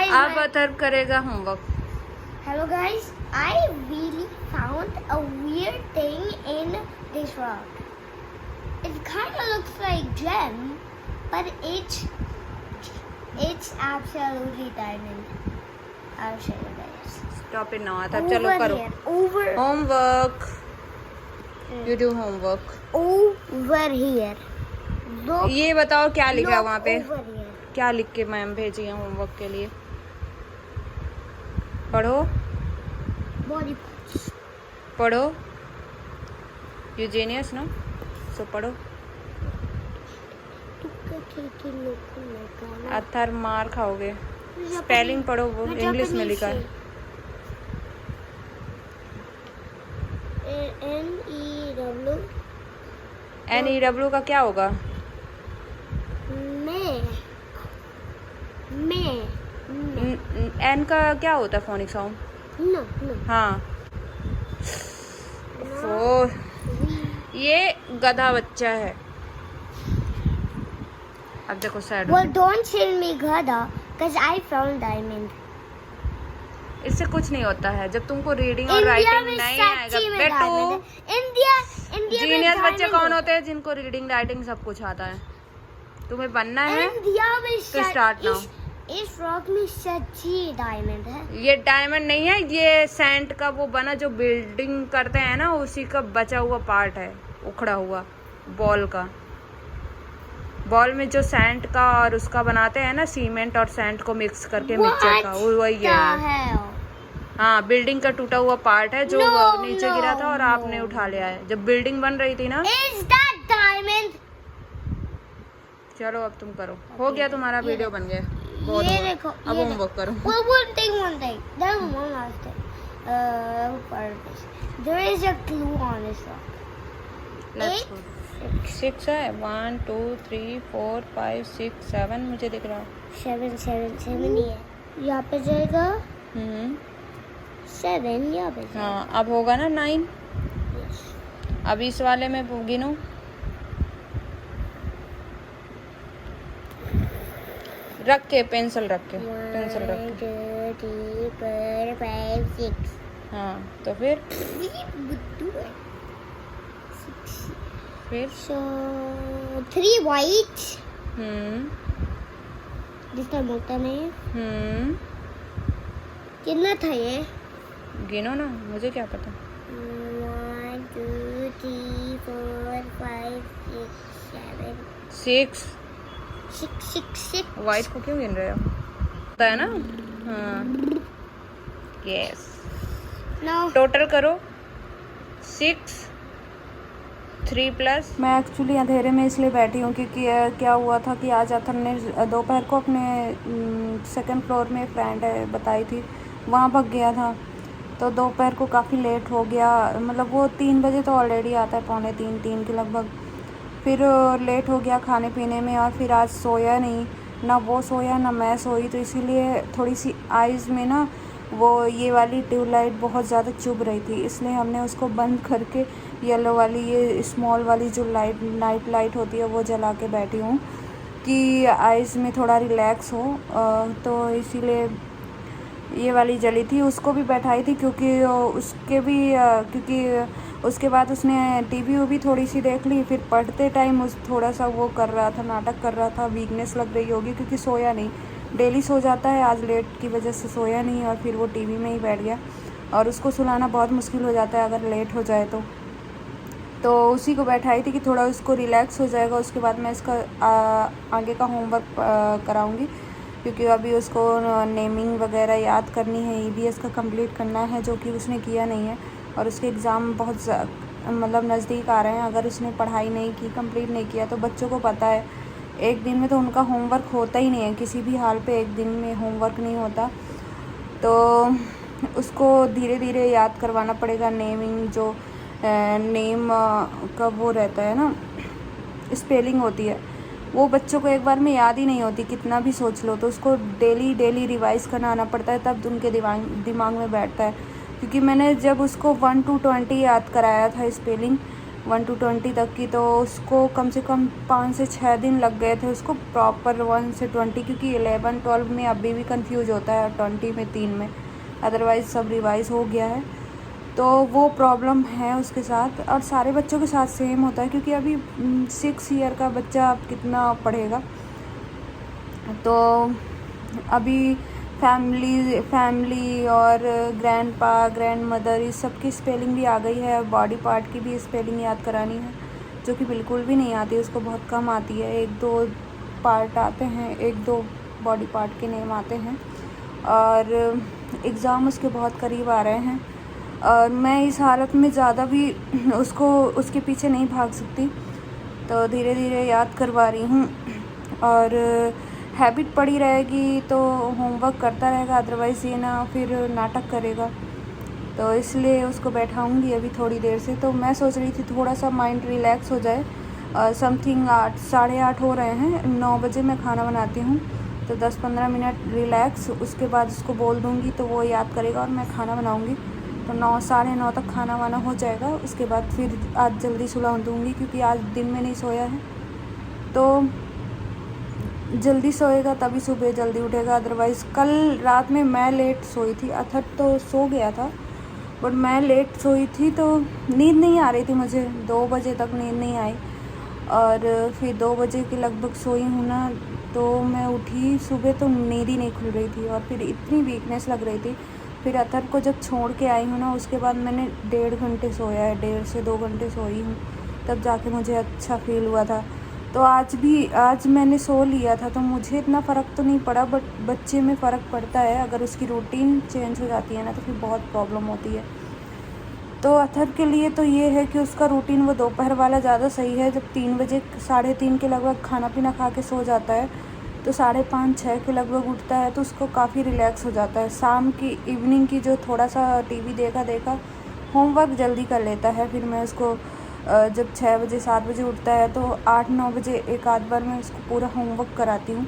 अब अथर्व करेगा homework. Hello guys, I really found a weird thing in this rock. It kind of looks like gem, but it's absolutely diamond. I'll show you guys. Stop it now. Atharva चलो करो Over homework. You do homework. over here. Look, ये बताओ क्या लिखा है वहाँ पे, over here. क्या लिख के मैम भेजी है होमवर्क के लिए? पढ़ो Body parts. पढ़ो। यू जीनियस नो, सो पढ़ो। अथर्व मार खाओगे। स्पेलिंग पढ़ो, वो इंग्लिश में लिखा है। NEW का क्या होगा? N का क्या होता है फोनिक साउंड? No. हाँ। ओ, ये गधा बच्चा है। अब देखो sad. Well, don't tell me gada, cause I found diamond. इससे कुछ नहीं होता है जब तुमको रीडिंग और India राइटिंग में नहीं आएगा सच्ची में बेटू। diamond है। India में जीनियस बच्चे diamond कौन है। होते हैं? जिनको रीडिंग राइटिंग सब कुछ आता है। तुम्हें बनना है India में तो स्टार्ट नाउ। इस रॉक में सच्ची डायमंड है। ये डायमंड नहीं है, ये सैंड का वो बना जो बिल्डिंग करते हैं ना, उसी का बचा हुआ पार्ट है, उखड़ा हुआ बॉल का। बॉल में जो सैंड का और उसका बनाते हैं ना, सीमेंट और सैंड को मिक्स करके मिक्सचर का, वो वही है। हाँ, बिल्डिंग का टूटा हुआ पार्ट है जो नीचे गिरा था और आपने उठा लिया है जब बिल्डिंग बन रही थी ना। Is that diamond? चलो अब तुम करो। हो गया तुम्हारा, वीडियो बन गया। बहुत ये हुआ। देखो, अब ये होमवर्क करो। Well, one thing. Then one last thing. Part of this. There is a clue on this rock. Let's go. 6 है। 1 2 3 4 5 6 7 मुझे दिख रहा है। 7 ही है। यहाँ पे जाएगा 7 यहाँ पे। हाँ, अब होगा ना 9। अब इस वाले में गिनो। रख के पेंसिल रख के 1 2 3 4 5 6। हाँ, तो फिर So 3 white. जिसका मोटा नहीं है। कितना था ये? गिनो ना, मुझे क्या पता। 1 2 3 4 5 6 7 6 वाइट को क्यों गिन रहे हो? पता है ना? हाँ, यस। Now टोटल करो 6 3 प्लस। मैं एक्चुअली अंधेरे में इसलिए बैठी हूँ क्योंकि क्या हुआ था कि आज अथर ने दोपहर को अपने 2nd फ्लोर में फ्रेंड है बताई थी, वहाँ भाग गया था। तो दोपहर को काफ़ी लेट हो गया, मतलब वो 3 बजे तो ऑलरेडी आता है, 2:45 के लगभग। फिर लेट हो गया खाने पीने में, और फिर आज सोया नहीं, ना वो सोया ना मैं सोई। तो इसीलिए थोड़ी सी आइज़ में ना वो ये वाली ट्यूबलाइट बहुत ज़्यादा चुभ रही थी, इसलिए हमने उसको बंद करके येलो वाली, ये स्मॉल वाली जो नाइट लाइट होती है वो जला के बैठी हूँ कि आइज़ में थोड़ा रिलैक्स हो। तो इसीलिए ये वाली जली थी। उसको भी बैठाई थी क्योंकि उसके बाद उसने टीवी भी थोड़ी सी देख ली। फिर पढ़ते टाइम थोड़ा सा वो कर रहा था, नाटक कर रहा था, वीकनेस लग रही होगी क्योंकि सोया नहीं। डेली सो जाता है, आज लेट की वजह से सोया नहीं और फिर वो टीवी में ही बैठ गया। और उसको सुलाना बहुत मुश्किल हो जाता है अगर लेट हो जाए तो उसी को बैठाई थी कि थोड़ा उसको रिलैक्स हो जाएगा। उसके बाद मैं इसका आगे का होमवर्क कराऊंगी क्योंकि अभी उसको नेमिंग वगैरह याद करनी है, EVS का कंप्लीट करना है जो कि उसने किया नहीं है। और उसके एग्ज़ाम बहुत मतलब नज़दीक आ रहे हैं। अगर उसने पढ़ाई नहीं की, कंप्लीट नहीं किया, तो बच्चों को पता है एक दिन में तो उनका होमवर्क होता ही नहीं है, किसी भी हाल पे एक दिन में होमवर्क नहीं होता। तो उसको धीरे धीरे याद करवाना पड़ेगा। नेमिंग जो नेम का वो रहता है ना, स्पेलिंग होती है, वो बच्चों को एक बार में याद ही नहीं होती, कितना भी सोच लो। तो उसको डेली रिवाइज करना आना पड़ता है, तब उनके दिमाग में बैठता है। क्योंकि मैंने जब उसको 1 to 20 याद कराया था स्पेलिंग, 1 to 20 तक की, तो उसको कम से कम 5 से 6 दिन लग गए थे उसको प्रॉपर 1 से 20, क्योंकि 11 12 में अभी भी कंफ्यूज होता है, 20 में 3 में, अदरवाइज़ सब रिवाइज़ हो गया है। तो वो प्रॉब्लम है उसके साथ, और सारे बच्चों के साथ सेम होता है, क्योंकि अभी 6 ईयर का बच्चा कितना पढ़ेगा। तो अभी फैमिली और ग्रैंडपा ग्रैंड मदर इस सब की स्पेलिंग भी आ गई है, बॉडी पार्ट की भी स्पेलिंग याद करानी है, जो कि बिल्कुल भी नहीं आती, उसको बहुत कम आती है। 1-2 पार्ट आते हैं, 1-2 बॉडी पार्ट के नेम आते हैं, और एग्ज़ाम उसके बहुत करीब आ रहे हैं, और मैं इस हालत में ज़्यादा भी उसके पीछे नहीं भाग सकती, तो धीरे धीरे याद करवा रही हूँ। और हैबिट पड़ी रहेगी तो होमवर्क करता रहेगा, अदरवाइज़ ये ना फिर नाटक करेगा, तो इसलिए उसको बैठाऊंगी अभी थोड़ी देर से। तो मैं सोच रही थी थोड़ा सा माइंड रिलैक्स हो जाए। समथिंग 8 साढ़े 8 हो रहे हैं, 9 बजे मैं खाना बनाती हूँ, तो 10-15 मिनट रिलैक्स, उसके बाद उसको बोल दूँगी तो वो याद करेगा और मैं खाना बनाऊँगी, तो 9 साढ़े 9 तक खाना वाना हो जाएगा। उसके बाद फिर आज जल्दी सुला दूँगी, क्योंकि आज दिन में नहीं सोया है, तो जल्दी सोएगा तभी सुबह जल्दी उठेगा। अदरवाइज़ कल रात में मैं लेट सोई थी, अथर तो सो गया था, बट मैं लेट सोई थी तो नींद नहीं आ रही थी मुझे, 2 बजे तक नींद नहीं आई, और फिर 2 बजे के लगभग सोई हूँ ना, तो मैं उठी सुबह तो नींद ही नहीं खुल रही थी, और फिर इतनी वीकनेस लग रही थी। फिर अथर को जब छोड़ के आई हूँ ना, उसके बाद मैंने 1.5 घंटे सोया है, 1.5 से 2 घंटे सोई हूँ, तब जाके मुझे अच्छा फील हुआ था। तो आज मैंने सो लिया था, तो मुझे इतना फ़र्क तो नहीं पड़ा, बट बच्चे में फ़र्क पड़ता है, अगर उसकी रूटीन चेंज हो जाती है ना, तो फिर बहुत प्रॉब्लम होती है। तो अथर के लिए तो ये है कि उसका रूटीन वो दोपहर वाला ज़्यादा सही है, जब 3 बजे 3:30 के लगभग खाना पीना खा के सो जाता है, तो 5:30-6 के लगभग उठता है, तो उसको काफ़ी रिलैक्स हो जाता है। शाम की इवनिंग की जो थोड़ा सा टीवी देखा होमवर्क जल्दी कर लेता है। फिर मैं उसको जब 6 बजे 7 बजे उठता है, तो 8-9 बजे एक आध बार मैं उसको पूरा होमवर्क कराती हूँ,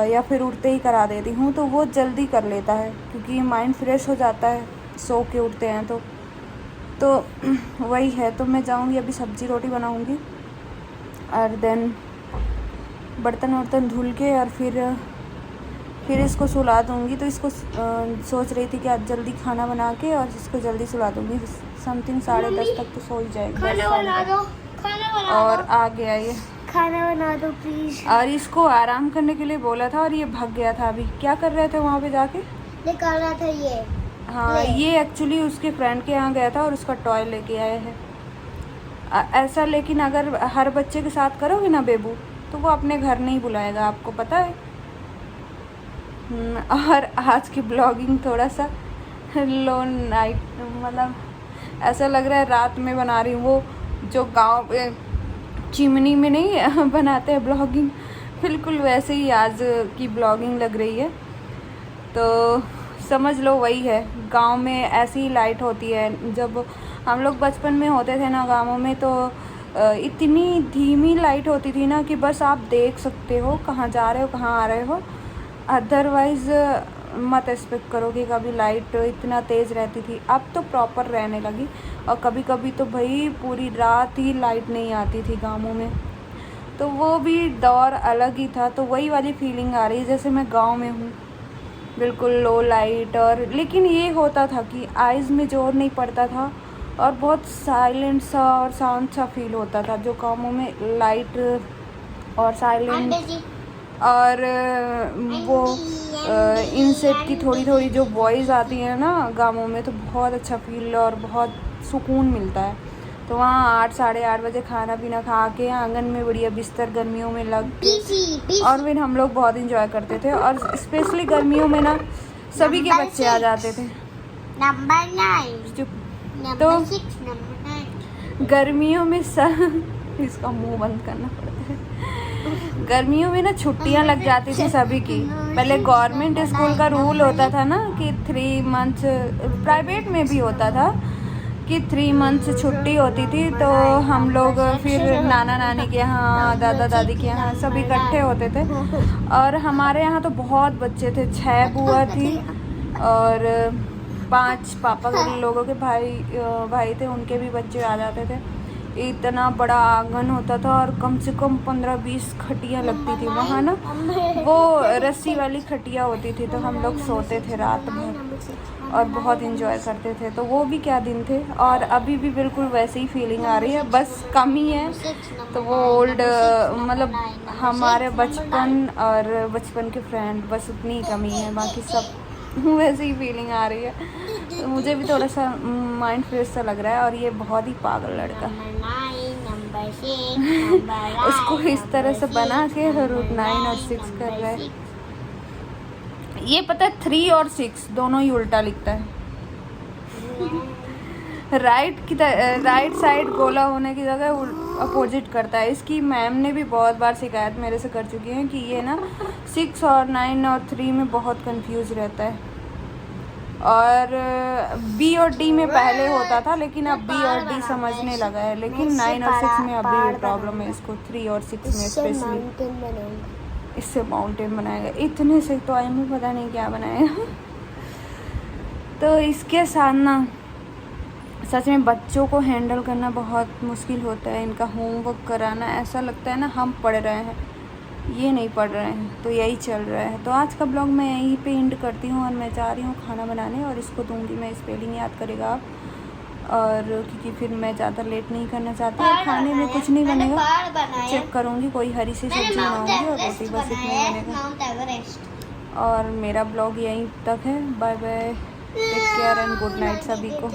या फिर उठते ही करा देती हूँ, तो वो जल्दी कर लेता है, क्योंकि माइंड फ्रेश हो जाता है सो के उठते हैं तो वही है। तो मैं जाऊँगी अभी सब्ज़ी रोटी बनाऊँगी, और देन बर्तन वर्तन धुल के, और फिर इसको सुला दूँगी। तो इसको सोच रही थी कि आज जल्दी खाना बना के और इसको जल्दी सुला दूँगी, समथिंग 10:30 तक तो सो ही जाएगी। खाना बना दो, और आ गया ये, खाना बना दो प्लीज। और इसको आराम करने के लिए बोला था, और ये भाग गया था। अभी क्या कर रहे थे वहाँ पे जाके? निकाल रहा था ये। हाँ, ये एक्चुअली उसके फ्रेंड के यहाँ गया था और उसका टॉय लेके आए हैं ऐसा। लेकिन अगर हर बच्चे के साथ करोगे ना बेबू, तो वो अपने घर नहीं बुलाएगा, आपको पता है। और आज की ब्लॉगिंग थोड़ा सा लो नाइट, मतलब ऐसा लग रहा है रात में बना रही हूँ, वो जो गांव चिमनी में नहीं बनाते हैं ब्लॉगिंग, बिल्कुल वैसे ही आज की ब्लॉगिंग लग रही है। तो समझ लो वही है, गांव में ऐसी ही लाइट होती है। जब हम लोग बचपन में होते थे ना गाँवों में, तो इतनी धीमी लाइट होती थी ना कि बस आप देख सकते हो कहाँ जा रहे हो कहाँ आ रहे हो, अदरवाइज़ मत एक्सपेक्ट करो कि कभी लाइट इतना तेज़ रहती थी। अब तो प्रॉपर रहने लगी, और कभी कभी तो भाई पूरी रात ही लाइट नहीं आती थी गाँवों में, तो वो भी दौर अलग ही था। तो वही वाली फीलिंग आ रही है जैसे मैं गांव में हूँ, बिल्कुल लो लाइट। और लेकिन ये होता था कि आइज़ में जोर नहीं पड़ता था, और बहुत साइलेंट सा और शांत सा फील होता था, जो गाँवों में लाइट और साइलेंट और वो इंसेक्ट की थोड़ी थोड़ी जो वॉइस आती है ना गाँवों में, तो बहुत अच्छा फील और बहुत सुकून मिलता है। तो वहाँ 8 साढ़े 8 बजे खाना पीना खा के आंगन में बढ़िया बिस्तर गर्मियों में लग के, और फिर हम लोग बहुत इंजॉय करते थे। और स्पेशली गर्मियों में ना सभी के बच्चे आ जाते थे। नंबर 9 तो गर्मियों में इसका मुंह बंद करना पड़ता है। गर्मियों में ना छुट्टियां लग जाती थी सभी की। पहले गवर्नमेंट स्कूल का रूल होता था ना कि 3 मंथ्स, प्राइवेट में भी होता था कि 3 मंथ्स छुट्टी होती थी, तो हम लोग फिर नाना नानी के यहाँ दादा दादी के यहाँ सब इकट्ठे होते थे। और हमारे यहाँ तो बहुत बच्चे थे, 6 बुआ थी और 5 पापा के लोगों के भाई थे, उनके भी बच्चे आ जाते थे। इतना बड़ा आंगन होता था और कम से कम 15-20 खटियाँ लगती थी वहाँ ना, वो रस्सी वाली खटियाँ होती थी, तो हम लोग सोते थे रात भर और बहुत इंजॉय करते थे। तो वो भी क्या दिन थे, और अभी भी बिल्कुल वैसे ही फीलिंग आ रही है, बस कम ही है। तो वो ओल्ड मतलब हमारे बचपन और बचपन के फ्रेंड, बस उतनी ही कमी है, बाकी सब वैसे ही फीलिंग आ रही है। तो मुझे भी थोड़ा सा माइंड फ्रेश सा लग रहा है। और ये बहुत ही पागल लड़का उसको इस तरह से बना के रूट 9 और 6 कर रहा है। ये पता है 3 और 6 दोनों ही उल्टा लिखता है। राइट साइड गोला होने की जगह अपोजिट करता है। इसकी मैम ने भी बहुत बार शिकायत मेरे से कर चुकी है कि ये ना 6 और 9 और 3 में बहुत कंफ्यूज रहता है। और बी और डी में पहले होता था, लेकिन अब बी और डी समझने लगा है, लेकिन 9 और 6 में अभी भी प्रॉब्लम है इसको। 3 और 6 में स्पेशली इससे माउंटेन बनाएगा। इतने से तो आई में पता नहीं क्या बनाएगा। तो इसके साथ ना सच में बच्चों को हैंडल करना बहुत मुश्किल होता है। इनका होमवर्क कराना, ऐसा लगता है ना हम पढ़ रहे हैं, ये नहीं पढ़ रहे हैं। तो यही चल रहा है। तो आज का ब्लॉग मैं यहीं पे एंड करती हूँ और मैं जा रही हूँ खाना बनाने, और इसको दूंगी मैं स्पेलिंग याद करेगा आप। और क्योंकि फिर मैं ज़्यादा लेट नहीं करना चाहती, और खाने में कुछ नहीं बनेगा, चेक करूँगी कोई हरी सी सब्जी बनाऊँगी और रोटी, बस इतना बनेगा। और मेरा ब्लॉग यहीं तक है। Bye bye, take care and good night सभी को।